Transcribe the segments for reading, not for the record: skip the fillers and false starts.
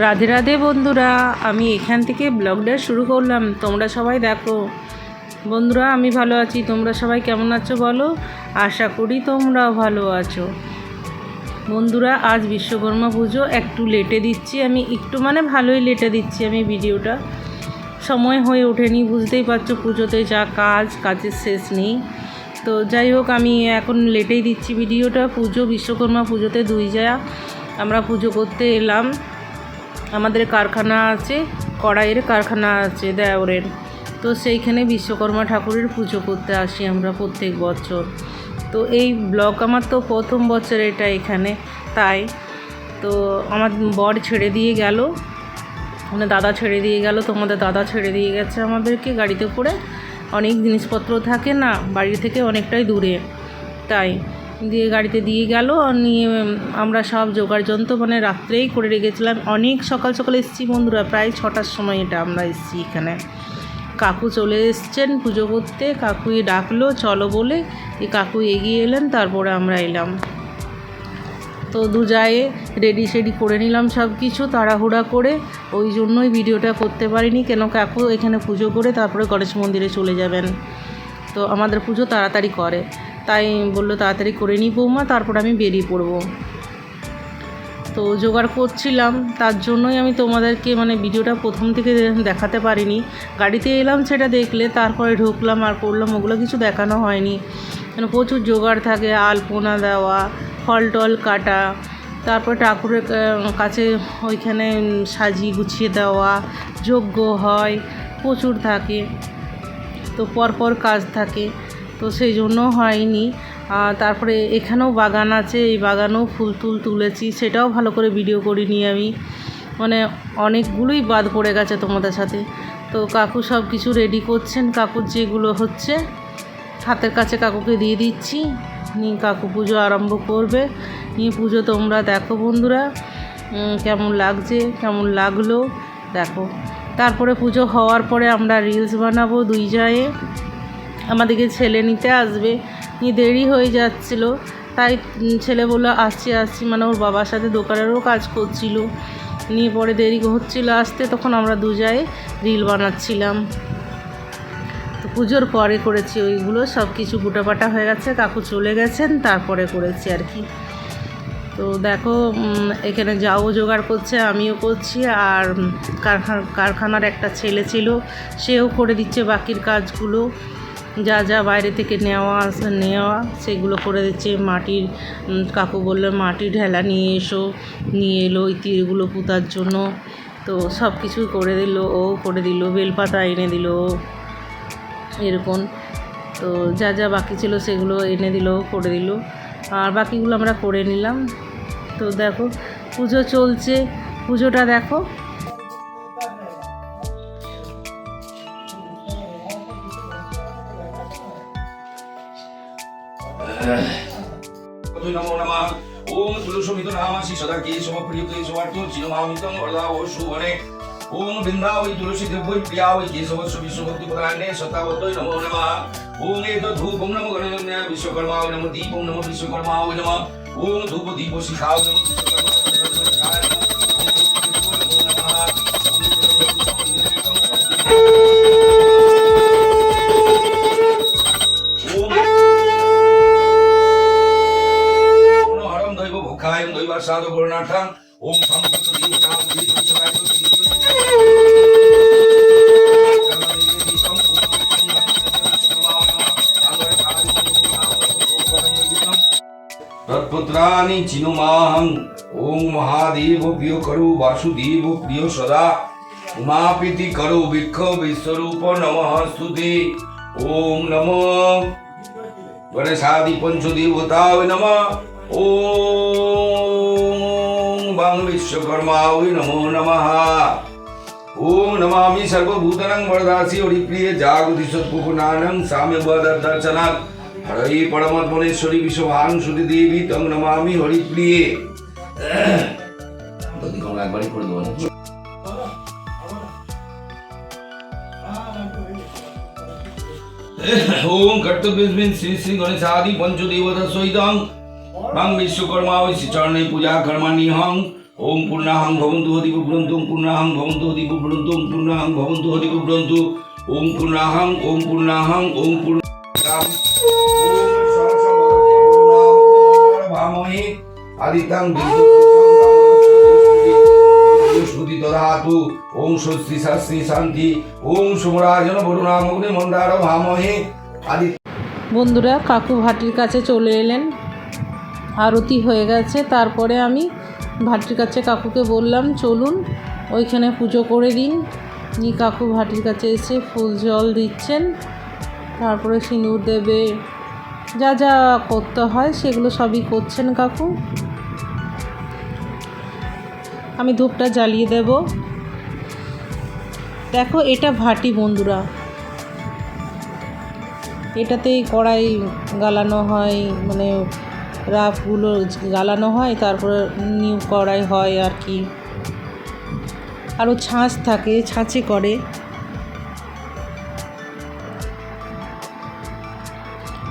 রাধে রাধে বন্ধুরা, আমি এখান থেকে ব্লগটা শুরু করলাম। তোমরা সবাই দেখো বন্ধুরা, আমি ভালো আছি। তোমরা সবাই কেমন আছো বলো? আশা করি তোমরাও ভালো আছো। বন্ধুরা, আজ বিশ্বকর্মা পুজো একটু লেটে দিচ্ছি আমি, একটু মানে ভালোই লেটে দিচ্ছি আমি ভিডিওটা। সময় হয়ে ওঠেনি, বুঝতেই পারছো, পুজোতে যা কাজের শেষ নেই। তো যাই হোক, আমি এখন লেটেই দিচ্ছি ভিডিওটা। বিশ্বকর্মা পুজোতে আমরা পুজো করতে এলাম। আমাদের কারখানা আছে, কড়াইয়ের কারখানা আছে দেওরের। তো সেইখানে বিশ্বকর্মা ঠাকুরের পুজো করতে আসি আমরা প্রত্যেক বছর। তো এই ব্লগ আমার তো প্রথম বছর এটা এখানে, তাই তো আমার বর ছেড়ে দিয়ে গেল, মানে দাদা ছেড়ে দিয়ে গেল, তোমাদের দাদা ছেড়ে দিয়ে গেছে আমাদেরকে গাড়িতে করে। অনেক জিনিসপত্র থাকে না, বাড়ি থেকে অনেকটাই দূরে, তাই দিয়ে গাড়িতে দিয়ে গেল। নিয়ে আমরা সব জোগাড় যন্ত্র মানে রাত্রেই করে রেখেছিলাম। অনেক সকাল সকালে এসেছি বন্ধুরা, প্রায় 6টার সময় এটা আমরা এসেছি এখানে। কাকু চলে এসছেন পুজো করতে, কাকুই ডাকলো চলো বলে, এই কাকু এগিয়ে এলেন, তারপরে আমরা এলাম। তো দুজায়ে রেডি সেডি করে নিলাম সব কিছু তাড়াহুড়া করে, ওই জন্যই ভিডিওটা করতে পারিনি। কেন কাকু এখানে পুজো করে তারপরে গণেশ মন্দিরে চলে যাবেন। তো আমাদের পুজো তাড়াতাড়ি করে, তাই বললো তাড়াতাড়ি করে নিই বৌমা, তারপর আমি বেরিয়ে পড়বো। তো জোগাড় করছিলাম, তার জন্যই আমি তোমাদেরকে মানে ভিডিওটা প্রথম থেকে দেখাতে পারিনি। গাড়িতে এলাম সেটা দেখলে, তারপরে ঢুকলাম আর করলাম, ওগুলো কিছু দেখানো হয়নি। কেন প্রচুর জোগাড় থাকে, আলপনা দেওয়া, ফল টল কাটা, তারপর ঠাকুরের কাছে ওইখানে সাজিয়ে গুছিয়ে দেওয়া, যজ্ঞ হয়, প্রচুর থাকে। তো পরপর কাজ থাকে, তো সেই জন্য হয়নি। তারপরে এখানেও বাগান আছে, এই বাগানেও ফুল তুলেছি, সেটাও ভালো করে ভিডিও করিনি আমি, মানে অনেকগুলোই বাদ পড়ে গেছে তোমাদের সাথে। তো কাকু সব কিছু রেডি করছেন, কাকুর যেগুলো হচ্ছে হাতের কাছে কাকুকে দিয়ে দিচ্ছি, নিয়ে কাকু পুজো আরম্ভ করবে। নিয়ে পুজো তোমরা দেখো বন্ধুরা, কেমন লাগছে, কেমন লাগলো দেখো। তারপরে পুজো হওয়ার পরে আমরা রিলস বানাবো দুই জায়ে। আমাদেরকে ছেলে নিতে আসবে, নিয়ে দেরি হয়ে যাচ্ছিলো, তাই ছেলে বললো আসছি, মানে ওর বাবার সাথে দোকানেরও কাজ করছিল, নিয়ে পরে দেরি হচ্ছিলো আসতে, তখন আমরা দু জায়ে রিল বানাচ্ছিলাম। তো পুজোর পরে করেছি ওইগুলো, সব কিছু গুটাপাটা হয়ে গেছে, কাকু চলে গেছেন তারপরে করেছি আর কি। তো দেখো এখানে যাও জোগাড় করছে, আমিও করছি, আর কারখানার একটা ছেলে ছিল, সেও করে দিচ্ছে বাকির কাজগুলো, যা বাইরে থেকে নেওয়া সেগুলো করে দিচ্ছে। মাটির কাকু বললো মাটির ঢেলা নিয়ে এলো ওই তীরগুলো পুঁতার জন্য। তো সব কিছুই করে দিল, ও করে দিল, বেলপাতা এনে দিল এরকম। তো যা বাকি ছিল সেগুলো এনে দিল, করে দিল, আর বাকিগুলো আমরা করে নিলাম। তো দেখো পুজো চলছে, পুজোটা দেখো। নমো নমঃ। ওম তুলসীমিত নামাসি সদা কেশবপ্রিয়তে সবার্থ চিনমামিতং বরদা ও শুভনে। ওম বৃন্দাবৈ তুলসী দেবৈ প্রিয়াবৈ কেশবস্য বিশ্বভক্তি পদান্নে সতাবতৈ নমো নমঃ। ওম এতৎ ধূপং নমো গণনান্যা বিশ্বকর্মায় নমো দীপং নমো বিশ্বকর্মায় নমঃ। ওম ধূপ দীপ শিখায় নমো বিশ্বকর্মায় নমঃ। সাধু করুণাঠাং ওম সম্পূর্ণ দীপনাম দীপসমায় তৎপুত্রানি চিনুমাহং। ওম মহাদেব প্রিয় করু বাসুদেব প্রিয় সদা উমাপীতি করু বৃক্ষ বিশ্বরূপ নমঃ স্তুতে। ওম নমো গণেশাদি পঞ্চদেবতায় নমঃ। ওম বাং বিশ্বকর্মায় নমো নমঃ। ওম নমামি সর্বভূতানাং বরদাসি হরিপ্রিয়ে জাগতি সৎপুকুনানং সাম্যবদর্শনাৎ হরি পরমাত্মনেশ্বরী বিশ্বভাং সুতি দেবী তং নমামি হরিপ্রিয়ে। একবারই করে দেবো। ওম কর্তব্যস্মিন শ্রী শ্রী গণেশাদি পঞ্চদেবতা সহিতং বাং বিশ্বকর্মা শ্রীচরণে পূজা কর্মাণি হং। ওম পূর্ণাহং ভবন্তু হতি পুরন্তু পূর্ণাহং ভবন্তু হতি পুরন্তু পূর্ণাহং ভবন্তু হতি পুরন্তু ওম পূর্ণাহং ওম পূর্ণাহং ওম পূর্ণাহং ওম সহস্রমহে আদিত্যং বিদ্যুৎ দদাতু ওম স্বস্তি শাস্তি শান্তি ওম সুমরাজন বরুণাম অগ্নি মন্দার ভামহে আদি। বন্ধুরা কাকু ভাটির কাছে চলে এলেন, আরতি হয়ে গেছে। তারপরে আমি ভাটির কাছে কাকুকে বললাম চলুন ওইখানে পুজো করে দিন। কাকু ভাটির কাছে এসে ফুল জল দিচ্ছেন, তারপরে সিঁদুর দেবে, যা যা করতে হয় সেগুলো সবই করছেন কাকু। আমি ধূপটা জ্বালিয়ে দেব। দেখো এটা ভাটি বন্ধুরা, এটাতেই কড়াই গালানো হয়, মানে রাফগুলো গালানো হয়, তারপরে নিউ কড়াই হয় আর কি। আরও ছাঁচ থাকে, ছাঁচে করে।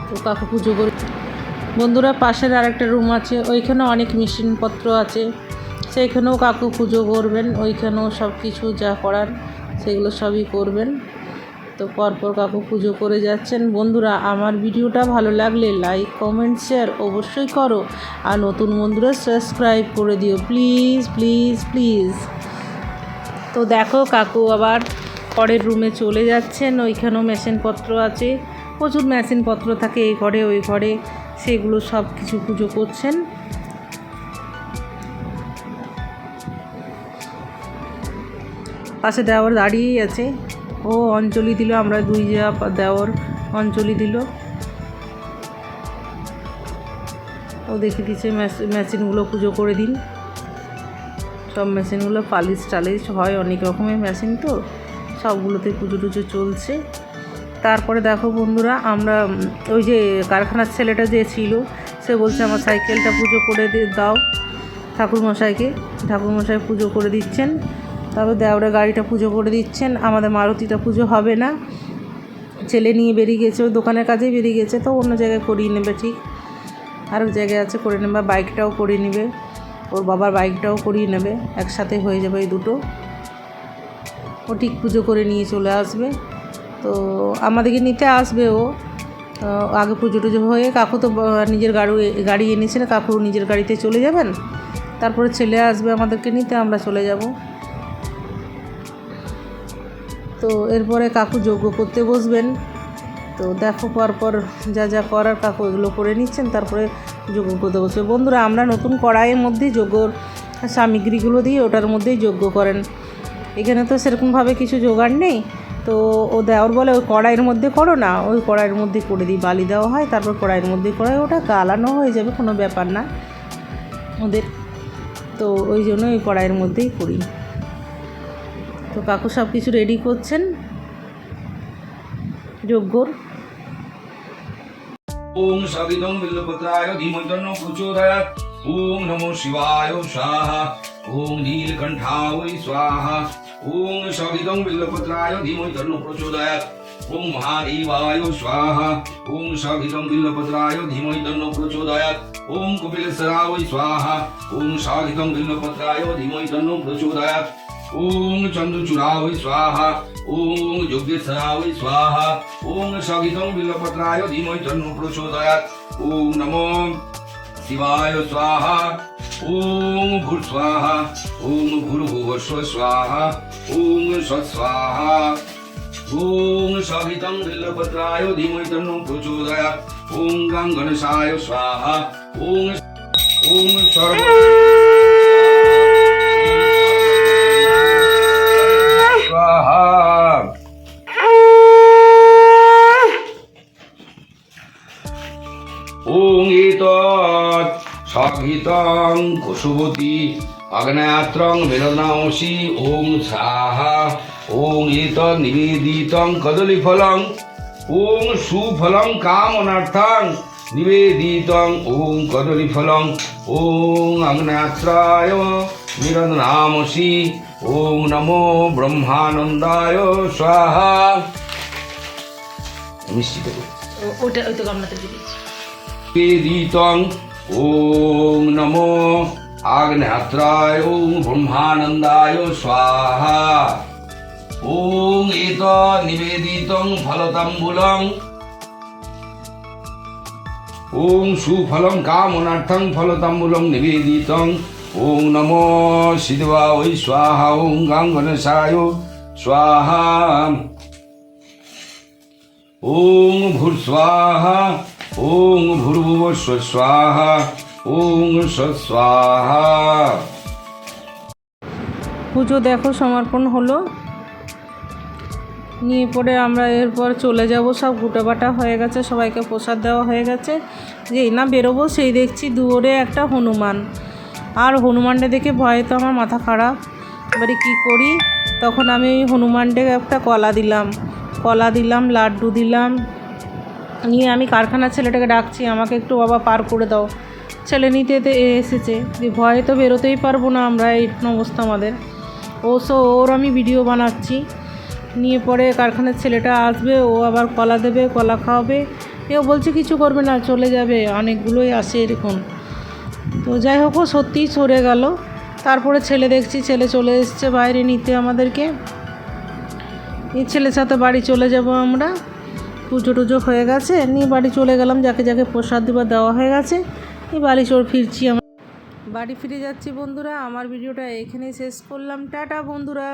তো কাকু পুজো করে। বন্ধুরা পাশের আরেকটা রুম আছে, ওইখানে অনেক মেশিনপত্র আছে, সেইখানেও কাকু পুজো করবেন। ওইখানেও সব কিছু যা করার সেগুলো সবই করবেন। তো পরপর কাকু পুজো করে যাচ্ছেন। বন্ধুরা আমার ভিডিওটা ভালো লাগলে লাইক কমেন্ট শেয়ার অবশ্যই করো, আর নতুন বন্ধুরা সাবস্ক্রাইব করে দিও প্লিজ প্লিজ প্লিজ। তো দেখো কাকু আবার পরের রুমে চলে যাচ্ছেন, ওইখানেও মেশিনপত্র আছে, প্রচুর মেশিনপত্র থাকে এই ঘরে ওই ঘরে, সেগুলো সব কিছু পুজো করছেন। পাশে দেওয়ার দাঁড়িয়েই আছে, ও অঞ্জলি দিল, আমরা দুই যা দেওয়ার অঞ্জলি দিল। ও দেখে দিচ্ছে মেশিনগুলো পুজো করে দিন। সব মেশিনগুলো পালিশ টালিশ হয়, অনেক রকমের মেশিন, তো সবগুলোতে পুজো টুজো চলছে। তারপরে দেখো বন্ধুরা আমরা ওই যে কারখানার ছেলেটা যে ছিল, সে বলছে আমার সাইকেলটা পুজো করে দাও ঠাকুরমশাইকে। ঠাকুরমশাই পুজো করে দিচ্ছেন। তারপর দেওরা গাড়িটা পুজো করে দিচ্ছেন। আমাদের মারুতিটা পুজো হবে না, ছেলে নিয়ে বেরিয়ে গেছে, ওই দোকানের কাজেই বেরিয়ে গেছে, তো অন্য জায়গায় করিয়ে নেবে, ঠিক আরেক জায়গায় আছে করে নেবে। বাইকটাও করিয়ে নেবে, ওর বাবার বাইকটাও করিয়ে নেবে, একসাথে হয়ে যাবে এই দুটো। ও ঠিক পুজো করে নিয়ে চলে আসবে। তো আমাদেরকে নিতে আসবে ও, আগে পুজো টুজো হয়ে। কাকু তো নিজের গাড়ি এনেছেন, কাকু নিজের গাড়িতে চলে যাবেন, তারপরে ছেলে আসবে আমাদেরকে নিতে, আমরা চলে যাব। তো এরপরে কাকু যজ্ঞ করতে বসবেন। তো দেখো পরপর যা যা করার কাকু এগুলো করে নিচ্ছেন, তারপরে যজ্ঞ করতে বসবে। বন্ধুরা আমরা নতুন কড়াইয়ের মধ্যেই যজ্ঞর সামগ্রীগুলো দিয়ে ওটার মধ্যেই যজ্ঞ করেন। এখানে তো সেরকমভাবে কিছু জোগাড় নেই, তো ও দেওয়ার বলে ওই কড়াইয়ের মধ্যে করো না, ওই কড়াইয়ের মধ্যে করে দিই, বালি দেওয়া হয়, তারপর কড়াইয়ের মধ্যে কড়াই ওটা গালানো হয়ে যাবে, কোনো ব্যাপার না ওদের। তো ওই জন্য ওই কড়াইয়ের মধ্যেই করি। তো কাকু সব কিছু রেডি করছেন যজ্ঞর। ওম সবিদং বিল্লপত্রায় ধীমহি তন্নো প্রচোদয়াৎ। ওম নমো শিবায় স্বাহা। ওম নীলকণ্ঠায় স্বাহা। ওম সবিদং বিল্লপত্রায় ধীমহি তন্নো প্রচোদয়াৎ। ওম মহাদেবায় স্বাহা। ওম সবিদং বিল্লপত্রায় ধীমহি তন্নো প্রচোদয়াৎ। ওম কপিলেশ্বরায় স্বাহা। ওম সবিদং বিল্লপত্রায় ধীমহি তন্নো প্রচোদয়াৎ। ওম চন্দ্রচূড়ায় স্বাহা। ওম যজ্ঞেশ্বরায় স্বাহা। ওম সগিতং বিল্লপত্রায় ধীমহি তন্নো প্রচোদয়াৎ। ওম নমো শিবায় স্বাহা। ওম ভূর্স্বাহা। ওম ভূর্ভুবস্ব স্বাহা। ওম স্বস্বাহা। ওম সগিতং বিল্লপত্রায় ধীমহি তন্নো প্রচোদয়াৎ। ওম গং গণেশায় স্বাহা। ওম ওম সর্ব স্বাহা। ওং এতৎ সগিতং কুশুবতী অগ্নেয়াত্রং বিরনাংসি। ওং স্বাহা। ওং এতৎ নিবেদিতং কদলীফলং। ওং সুফলং কামনার্থং নিবেদিতং। ওং কদলীফলং। ওং অগ্নেয়াত্রায় বিরনাংসি। ওং নমো ব্রহ্মানন্দায় স্বাহা। মিষ্টি দেবো ওই তো গামলাতে দিয়েছি। নিবেদিতং। ওং নমো আগ্নেয়াত্রায় ওং ব্রহ্মানন্দায় স্বাহা। ওং এত নিবেদিতং ফলতাম্বুলং ওং সুফলং কামনার্থং ফলতাম্বুলং নিবেদিতং। ওং নমো শিবায় স্বাহা। ওং গাঙ্গনেশায় স্বাহা। ওং ভূর্স্বাহা। ওং ভূর্ভুবস্ব স্বাহা। ওং স্বাহা। পুজো দেখো সমর্পণ হলো। নিয়ে পরে আমরা এরপর চলে যাব, সব গুটাবাটা হয়ে গেছে, সবাইকে প্রসাদ দেওয়া হয়ে গেছে। যেই না বেরোবো সেই দেখছি দূরে একটা হনুমান, আর হনুমানটা দেখে ভয়ে তো আমার মাথা খারাপ। এবারে কী করি, তখন আমি ওই হনুমানটাকে একটা কলা দিলাম, লাড্ডু দিলাম। নিয়ে আমি কারখানার ছেলেটাকে ডাকছি, আমাকে একটু বাবা পার করে দাও। ছেলে নিতে এসেছে, যে ভয়ে তো বেরোতেই পারবো না আমরা, এই অবস্থা আমাদের। ওর আমি ভিডিও বানাচ্ছি। নিয়ে পরে কারখানার ছেলেটা আসবে, ও আবার কলা দেবে, কলা খাওয়াবে। এও বলছে কিছু করবে না, চলে যাবে, অনেকগুলোই আসে এরকম। তো যাই হোক, ও সত্যিই সরে গেল। তারপরে ছেলে চলে এসছে বাইরে নিতে আমাদেরকে। এই ছেলের সাথে বাড়ি চলে যাব আমরা। পুজো টুজো হয়ে গেছে, নিয়ে বাড়ি চলে গেলাম, যাকে যাকে প্রসাদ দেওয়া হয়ে গেছে। এই বাড়ি ফিরছি, আমরা বাড়ি ফিরে যাচ্ছি বন্ধুরা। আমার ভিডিওটা এখানেই শেষ করলাম। টাটা বন্ধুরা।